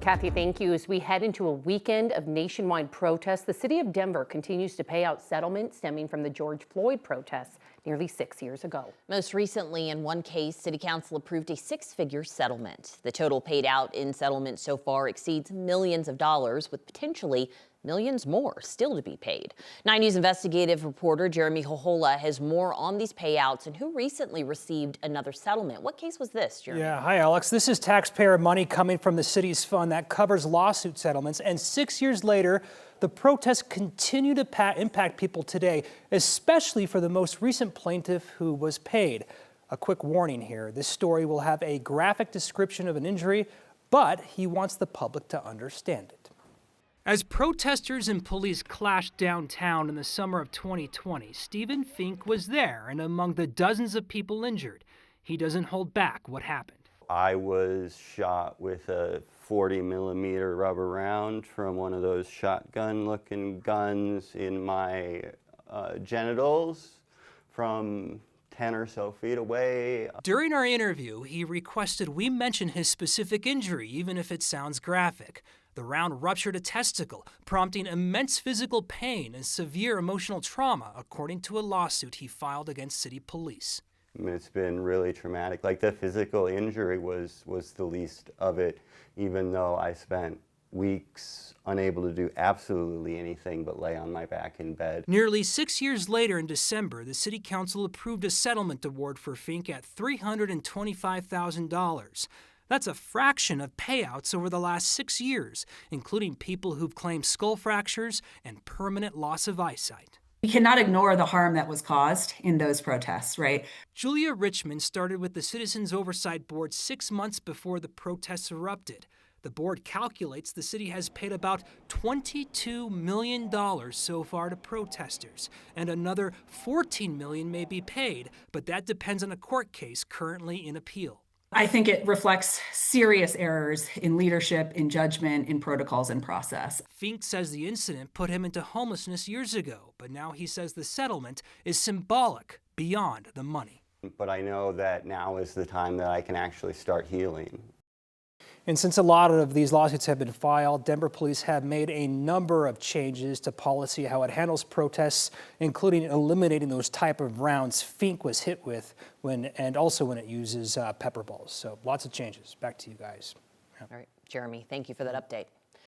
Kathy, thank you. As we head into a weekend of nationwide protests, the city of Denver continues to pay out settlements stemming from the George Floyd protests nearly 6 years ago. Most recently, in one case, City Council approved a six-figure settlement. The total paid out in settlement so far exceeds millions of dollars, with potentially millions more still to be paid. 9 News investigative reporter Jeremy Hohola has more on these payouts and who recently received another settlement. What case was this, Jeremy? Yeah, hi Alex. This is taxpayer money coming from the city's fund that covers lawsuit settlements. And 6 years later, the protests continue to impact people today, especially for the most recent plaintiff who was paid. A quick warning here. This story will have a graphic description of an injury, but he wants the public to understand it. As protesters and police clashed downtown in the summer of 2020, Stephen Fink was there and among the dozens of people injured. He doesn't hold back what happened. I was shot with a 40mm rubber round from one of those shotgun-looking guns in my genitals from 10 or so feet away. During our interview, he requested we mention his specific injury, even if it sounds graphic. The round ruptured a testicle, prompting immense physical pain and severe emotional trauma, according to a lawsuit he filed against city police. It's been really traumatic. Like, the physical injury was the least of it, even though I spent weeks unable to do absolutely anything but lay on my back in bed. Nearly 6 years later in December, the City Council approved a settlement award for Fink at $325,000. That's a fraction of payouts over the last 6 years, including people who've claimed skull fractures and permanent loss of eyesight. We cannot ignore the harm that was caused in those protests, right? Julia Richmond started with the Citizens Oversight Board 6 months before the protests erupted. The board calculates the city has paid about $22 million so far to protesters, and another $14 million may be paid, but that depends on a court case currently in appeal. I think it reflects serious errors in leadership, in judgment, in protocols and process. Fink says the incident put him into homelessness years ago, but now he says the settlement is symbolic beyond the money. But I know that now is the time that I can actually start healing. And since a lot of these lawsuits have been filed, Denver police have made a number of changes to policy, how it handles protests, including eliminating those type of rounds Fink was hit with and also when it uses pepper balls. So lots of changes. Back to you guys. All right, Jeremy, thank you for that update.